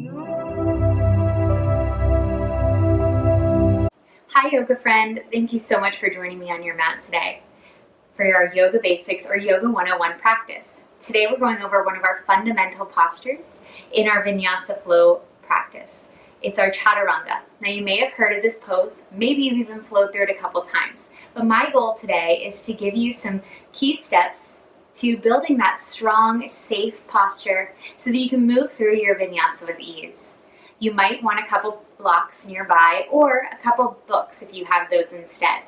Hi yoga friend, thank you so much for joining me on your mat today for our Yoga Basics or Yoga 101 practice. Today we're going over one of our fundamental postures in our Vinyasa flow practice. It's our Chaturanga. Now you may have heard of this pose, maybe you've even flowed through it a couple times, but my goal today is to give you some key steps to building that strong, safe posture so that you can move through your Vinyasa with ease. You might want a couple blocks nearby or a couple books if you have those instead.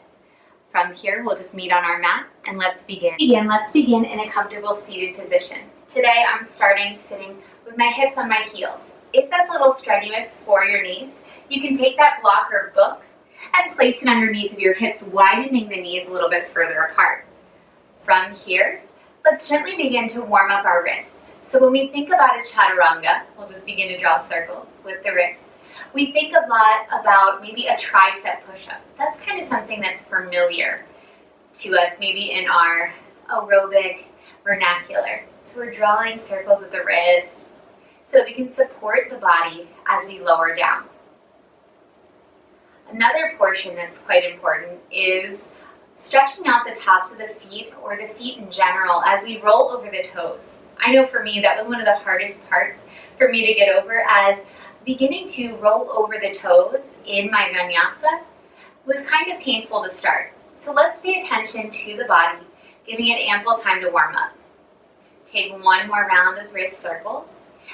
From here, we'll just meet on our mat and let's begin. Let's begin in a comfortable seated position. Today, I'm starting sitting with my hips on my heels. If that's a little strenuous for your knees, you can take that block or book and place it underneath of your hips, widening the knees a little bit further apart. From here, let's gently begin to warm up our wrists. So when we think about a Chaturanga, we'll just begin to draw circles with the wrists. We think a lot about maybe a tricep push-up. That's kind of something that's familiar to us, maybe in our aerobic vernacular. So we're drawing circles with the wrists so that we can support the body as we lower down. Another portion that's quite important is stretching out the tops of the feet or the feet in general as we roll over the toes. I know for me that was one of the hardest parts for me to get over, as beginning to roll over the toes in my Vinyasa was kind of painful to start. So let's pay attention to the body, giving it ample time to warm up. Take one more round of wrist circles,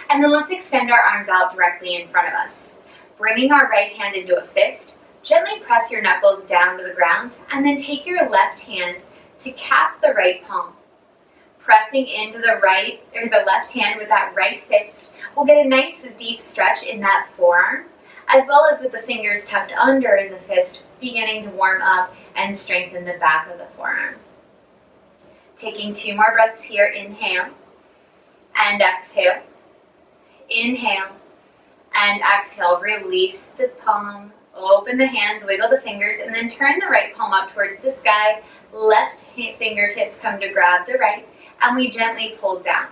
and then let's extend our arms out directly in front of us. Bringing our right hand into a fist, gently press your knuckles down to the ground, and then take your left hand to cap the right palm. Pressing into the right or the left hand with that right fist, we'll get a nice deep stretch in that forearm, as well as with the fingers tucked under in the fist, beginning to warm up and strengthen the back of the forearm. Taking 2 more breaths here, inhale and exhale. Inhale and exhale, release the palm, open the hands, wiggle the fingers, and then turn the right palm up towards the sky. Left fingertips come to grab the right, and we gently pull down.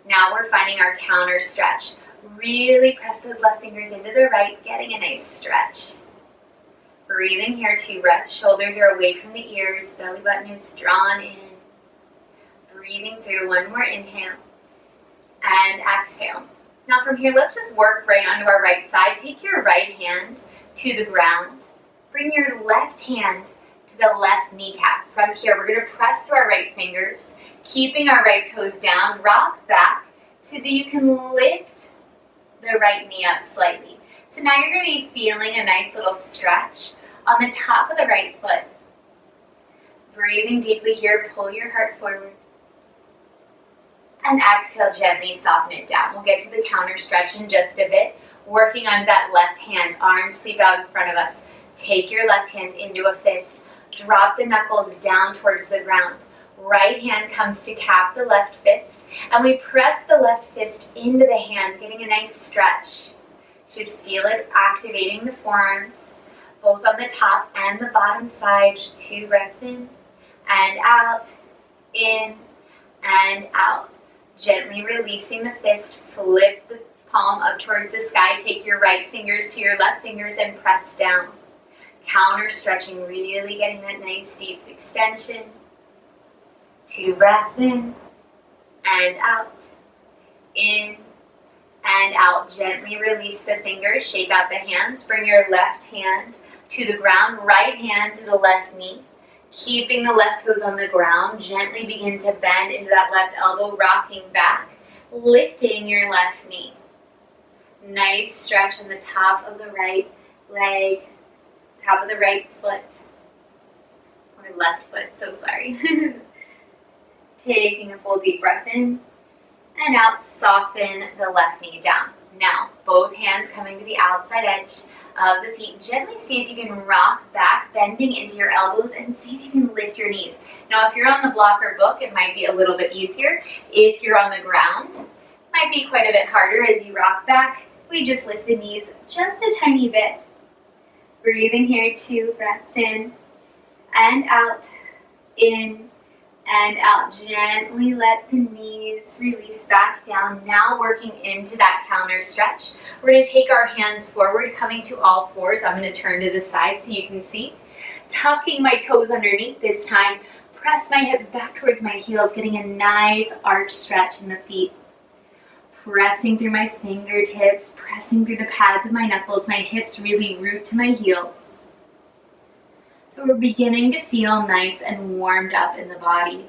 Now we're finding our counter stretch. Really press those left fingers into the right, getting a nice stretch. Breathing here, 2 breaths. Shoulders are away from the ears, belly button is drawn in. Breathing through, 1 more inhale and exhale. Now from here, let's just work right onto our right side. Take your right hand to the ground. Bring your left hand to the left kneecap. From here, we're going to press through our right fingers, keeping our right toes down, rock back so that you can lift the right knee up slightly. So now you're going to be feeling a nice little stretch on the top of the right foot. Breathing deeply here, pull your heart forward. And exhale, gently soften it down. We'll get to the counter stretch in just a bit. Working on that left hand, arms sweep out in front of us. Take your left hand into a fist. Drop the knuckles down towards the ground. Right hand comes to cap the left fist, and we press the left fist into the hand, getting a nice stretch. You should feel it activating the forearms, both on the top and the bottom side. 2 breaths in and out, in and out. Gently releasing the fist, flip the palm up towards the sky. Take your right fingers to your left fingers and press down. Counter stretching, really getting that nice deep extension. 2 breaths in and out, in and out. Gently release the fingers, shake out the hands. Bring your left hand to the ground, right hand to the left knee. Keeping the left toes on the ground, gently begin to bend into that left elbow, rocking back, lifting your left knee. Nice stretch on the top of the right leg, top of the right foot, or left foot, so sorry. Taking a full deep breath in and out, soften the left knee down. Now, both hands coming to the outside edge of the feet. Gently see if you can rock back, bending into your elbows, and see if you can lift your knees. Now, if you're on the block or book, it might be a little bit easier. If you're on the ground, it might be quite a bit harder as you rock back. We just lift the knees just a tiny bit. Breathing here, 2 breaths in and out, in and out. Gently let the knees release back down. Now working into that counter stretch. We're going to take our hands forward, coming to all fours. I'm going to turn to the side so you can see. Tucking my toes underneath this time. Press my hips back towards my heels, getting a nice arch stretch in the feet. Pressing through my fingertips, pressing through the pads of my knuckles. My hips really root to my heels. So we're beginning to feel nice and warmed up in the body.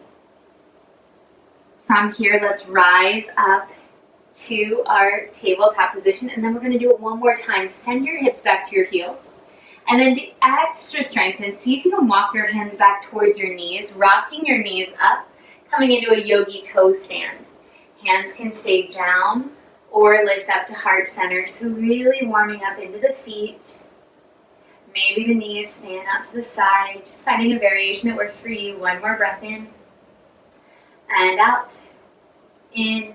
From here, let's rise up to our tabletop position, and then we're going to do it one more time. Send your hips back to your heels. And then the extra strength, and see if you can walk your hands back towards your knees, rocking your knees up, coming into a yogi toe stand. Hands can stay down or lift up to heart center. So really warming up into the feet. Maybe the knees fan out to the side. Just finding a variation that works for you. One more breath in and out. In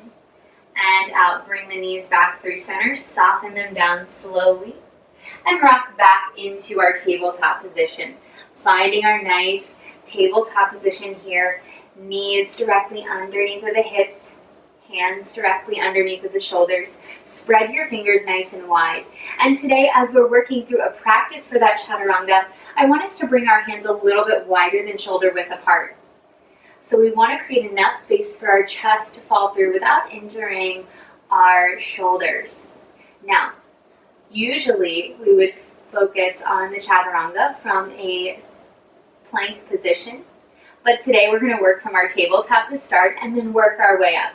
and out. Bring the knees back through center. Soften them down slowly. And rock back into our tabletop position. Finding our nice tabletop position here. Knees directly underneath of the hips. Hands directly underneath of the shoulders. Spread your fingers nice and wide. And today, as we're working through a practice for that Chaturanga, I want us to bring our hands a little bit wider than shoulder width apart. So we want to create enough space for our chest to fall through without injuring our shoulders. Now, usually we would focus on the Chaturanga from a plank position, but today we're going to work from our tabletop to start and then work our way up.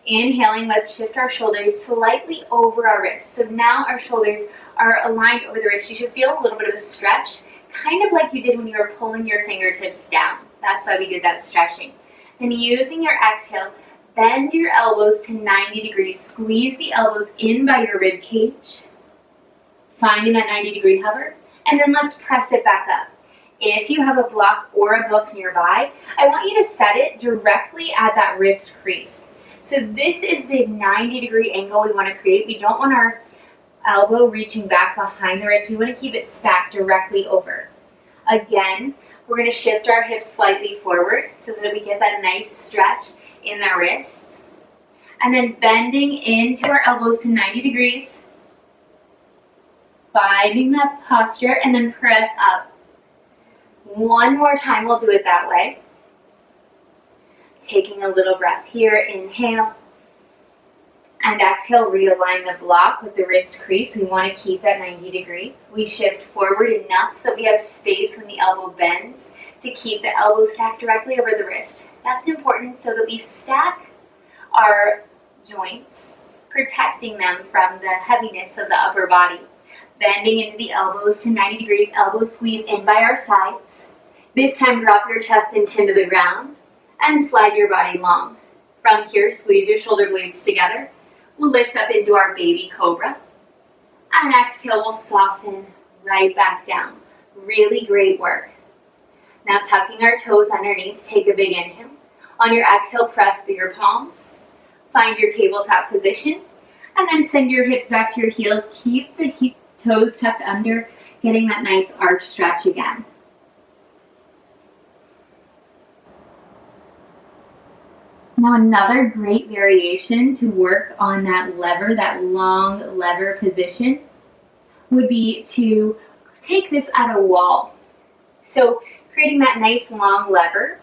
Inhaling, let's shift our shoulders slightly over our wrists. So now our shoulders are aligned over the wrists. You should feel a little bit of a stretch, kind of like you did when you were pulling your fingertips down. That's why we did that stretching. Then using your exhale, bend your elbows to 90 degrees. Squeeze the elbows in by your rib cage, finding that 90-degree hover. And then let's press it back up. If you have a block or a book nearby, I want you to set it directly at that wrist crease. So this is the 90-degree angle we want to create. We don't want our elbow reaching back behind the wrist. We want to keep it stacked directly over. Again, we're going to shift our hips slightly forward so that we get that nice stretch in the wrists. And then bending into our elbows to 90 degrees. Finding that posture and then press up. One more time, we'll do it that way. Taking a little breath here, inhale, and exhale, realign the block with the wrist crease. We want to keep that 90 degree. We shift forward enough so that we have space when the elbow bends to keep the elbow stacked directly over the wrist. That's important so that we stack our joints, protecting them from the heaviness of the upper body. Bending into the elbows to 90 degrees, elbows squeeze in by our sides. This time, drop your chest and chin to the ground. And slide your body long. From here, squeeze your shoulder blades together. We'll lift up into our baby cobra. And exhale, we'll soften right back down. Really great work. Now tucking our toes underneath, take a big inhale. On your exhale, press through your palms. Find your tabletop position. And then send your hips back to your heels. Keep the toes tucked under, getting that nice arch stretch again. Now another great variation to work on that lever, that long lever position, would be to take this at a wall. So creating that nice long lever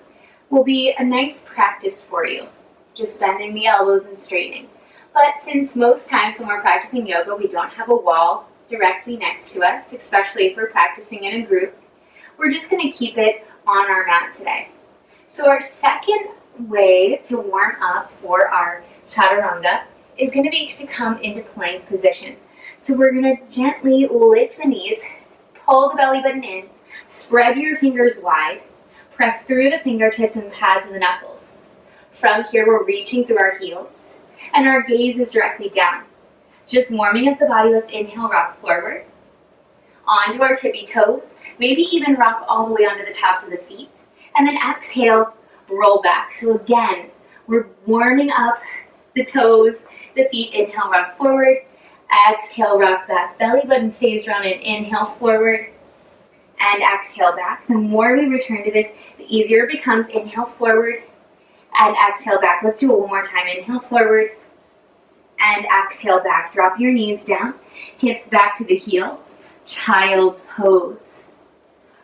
will be a nice practice for you, just bending the elbows and straightening. But since most times when we're practicing yoga, we don't have a wall directly next to us, especially if we're practicing in a group, we're just going to keep it on our mat today. So our second way to warm up for our Chaturanga is going to be to come into plank position. So we're going to gently lift the knees, pull the belly button in, spread your fingers wide, press through the fingertips and the pads of the knuckles. From here, we're reaching through our heels, and our gaze is directly down. Just warming up the body, let's inhale, rock forward, onto our tippy toes, maybe even rock all the way onto the tops of the feet, and then exhale, roll back. So again, we're warming up the toes, the feet. Inhale, rock forward. Exhale, rock back. Belly button stays rounded. Inhale, forward. and exhale back. The more we return to this, the easier it becomes. Inhale forward and exhale back. Let's do it one more time. Inhale forward and exhale back. Drop your knees down, hips back to the heels. Child's pose.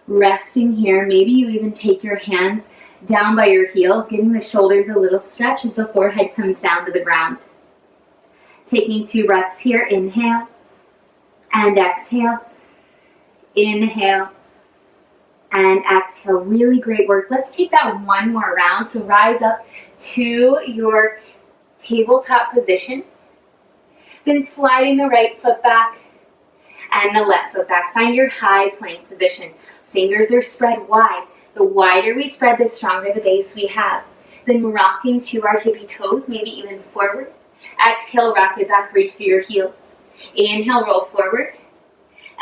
Resting here. Maybe you even take your hands down by your heels, giving the shoulders a little stretch as the forehead comes down to the ground. Taking 2 breaths here. Inhale and exhale. Inhale and exhale. Really great work. Let's take that one more round. So rise up to your tabletop position. Then sliding the right foot back and the left foot back. Find your high plank position. Fingers are spread wide. The wider we spread, the stronger the base we have. Then rocking to our tippy toes, maybe even forward. Exhale, rock it back, reach through your heels. Inhale, roll forward.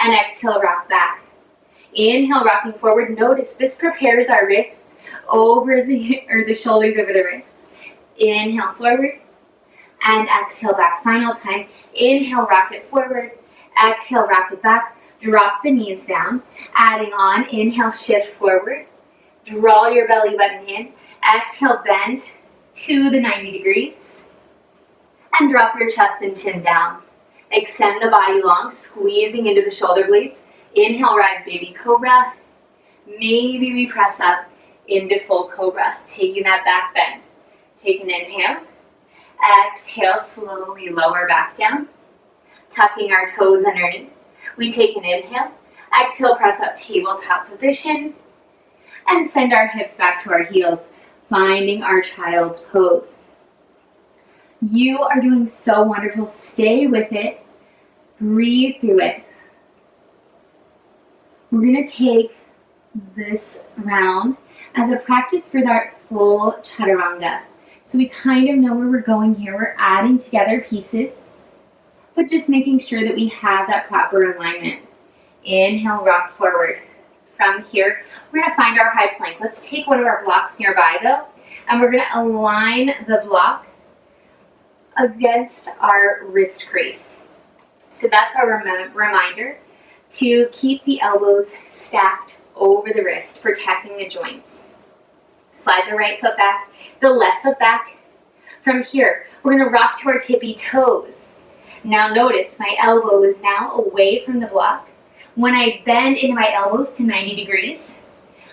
And exhale, rock back. Inhale, rocking forward. Notice this prepares our wrists over the shoulders over the wrists. Inhale, forward. And exhale, back. Final time. Inhale, rock it forward. Exhale, rock it back. Drop the knees down. Adding on. Inhale, shift forward. Draw your belly button in. Exhale, bend to the 90 degrees. And drop your chest and chin down. Extend the body long, squeezing into the shoulder blades. Inhale, rise, baby cobra. Maybe we press up into full cobra, taking that back bend. Take an inhale. Exhale, slowly lower back down. Tucking our toes underneath. We take an inhale. Exhale, press up, tabletop position. And send our hips back to our heels, finding our child's pose. You are doing so wonderful. Stay with it. Breathe through it. We're going to take this round as a practice for that full Chaturanga. So we kind of know where we're going here. We're adding together pieces, but just making sure that we have that proper alignment. Inhale, rock forward. From here, we're going to find our high plank. Let's take one of our blocks nearby though, and we're going to align the block against our wrist crease. So that's our reminder to keep the elbows stacked over the wrist, protecting the joints. Slide the right foot back, the left foot back. From here, we're going to rock to our tippy toes. Now notice my elbow is now away from the block. When I bend into my elbows to 90 degrees,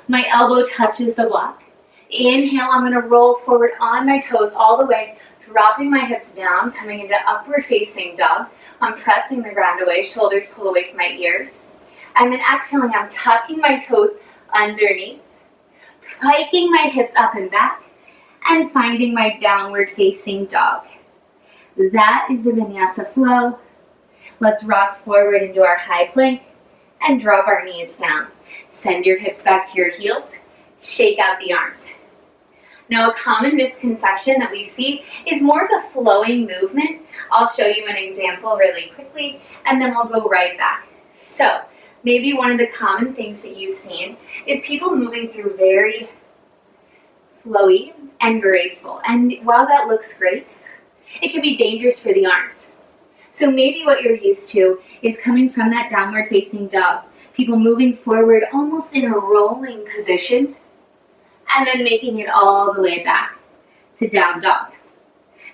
my elbow touches the block. Inhale, I'm going to roll forward on my toes all the way, dropping my hips down, coming into upward facing dog. I'm pressing the ground away, shoulders pull away from my ears. And then exhaling, I'm tucking my toes underneath, hiking my hips up and back, and finding my downward facing dog. That is the Vinyasa flow. Let's rock forward into our high plank and drop our knees down. Send your hips back to your heels. Shake out the arms. Now, a common misconception that we see is more of a flowing movement. I'll show you an example really quickly, and then we'll go right back. So, maybe one of the common things that you've seen is people moving through very flowy and graceful. And while that looks great, it can be dangerous for the arms. So maybe what you're used to is coming from that downward facing dog. People moving forward almost in a rolling position, and then making it all the way back to down dog.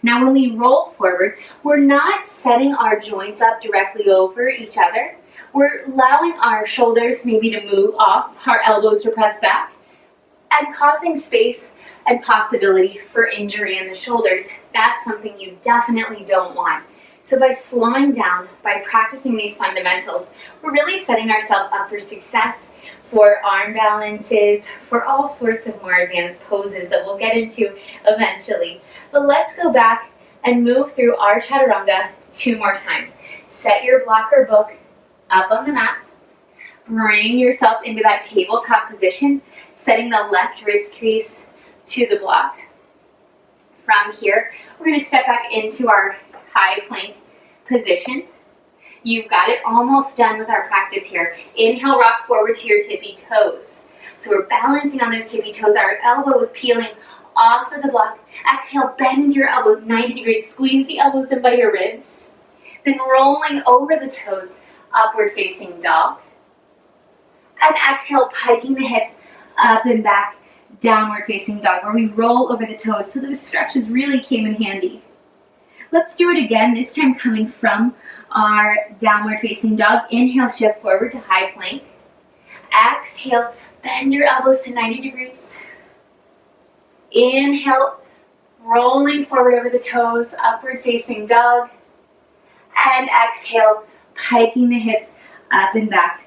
Now when we roll forward, we're not setting our joints up directly over each other. We're allowing our shoulders maybe to move off, our elbows to press back, and causing space and possibility for injury in the shoulders. That's something you definitely don't want. So by slowing down, by practicing these fundamentals, we're really setting ourselves up for success, for arm balances, for all sorts of more advanced poses that we'll get into eventually. But let's go back and move through our Chaturanga 2 more times. Set your block or book up on the mat. Bring yourself into that tabletop position, setting the left wrist crease to the block. From here, we're going to step back into our high plank position. You've got it almost done with our practice here. Inhale, rock forward to your tippy toes. So we're balancing on those tippy toes. Our elbow is peeling off of the block. Exhale, bend into your elbows 90 degrees. Squeeze the elbows in by your ribs. Then rolling over the toes, upward facing dog. And exhale, piking the hips up and back, downward facing dog, where we roll over the toes. So those stretches really came in handy. Let's do it again, this time coming from our downward facing dog. Inhale, shift forward to high plank. Exhale, bend your elbows to 90 degrees. Inhale, rolling forward over the toes, upward facing dog. And exhale, piking the hips up and back,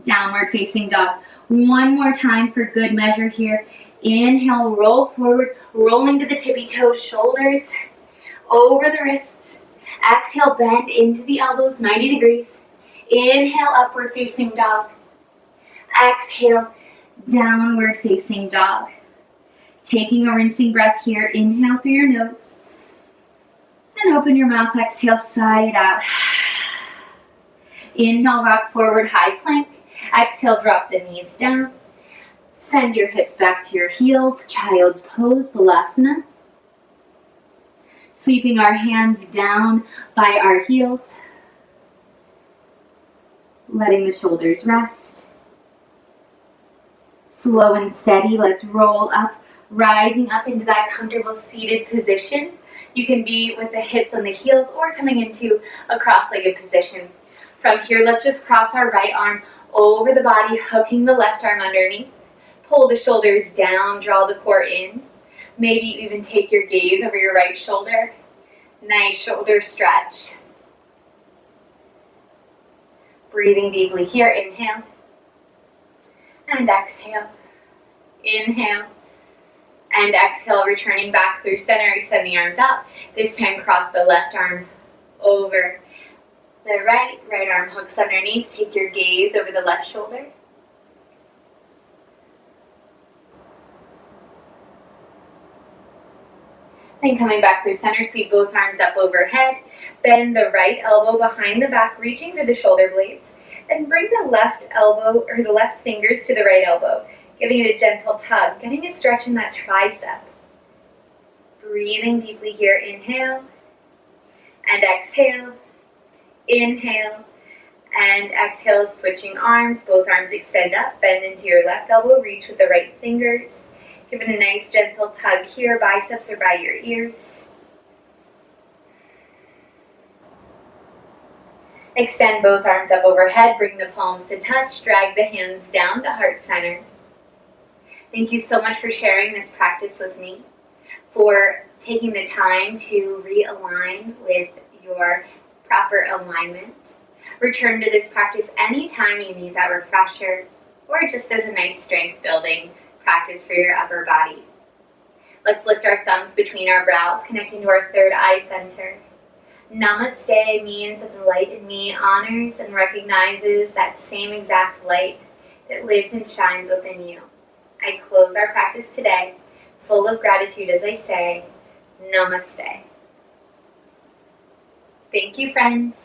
downward facing dog. One more time for good measure here. Inhale, roll forward, rolling to the tippy toes, shoulders over the wrists. Exhale, bend into the elbows, 90 degrees. Inhale, upward facing dog. Exhale, downward facing dog. Taking a rinsing breath here. Inhale through your nose. And open your mouth. Exhale, sigh it out. Inhale, rock forward, high plank. Exhale, drop the knees down. Send your hips back to your heels. Child's pose, Balasana. Sweeping our hands down by our heels. Letting the shoulders rest. Slow and steady, let's roll up, rising up into that comfortable seated position. You can be with the hips on the heels or coming into a cross-legged position. From here, let's just cross our right arm over the body, hooking the left arm underneath. Pull the shoulders down, draw the core in. Maybe even take your gaze over your right shoulder. Nice shoulder stretch. Breathing deeply here, inhale. And exhale. Inhale. And exhale, returning back through center, extend the arms out. This time cross the left arm over the right arm hooks underneath. Take your gaze over the left shoulder. Then coming back through center, sweep both arms up overhead. Bend the right elbow behind the back, reaching for the shoulder blades. And bring the left elbow or the left fingers to the right elbow, giving it a gentle tug, getting a stretch in that tricep. Breathing deeply here, inhale. And exhale. Inhale. And exhale, switching arms. Both arms extend up, bend into your left elbow, reach with the right fingers. Give it a nice gentle tug here, biceps or by your ears. Extend both arms up overhead, bring the palms to touch, drag the hands down to heart center. Thank you so much for sharing this practice with me, for taking the time to realign with your proper alignment. Return to this practice anytime you need that refresher, or just as a nice strength building practice for your upper body. Let's lift our thumbs between our brows, connecting to our third eye center. Namaste means that the light in me honors and recognizes that same exact light that lives and shines within you. I close our practice today, full of gratitude as I say, Namaste. Thank you, friends.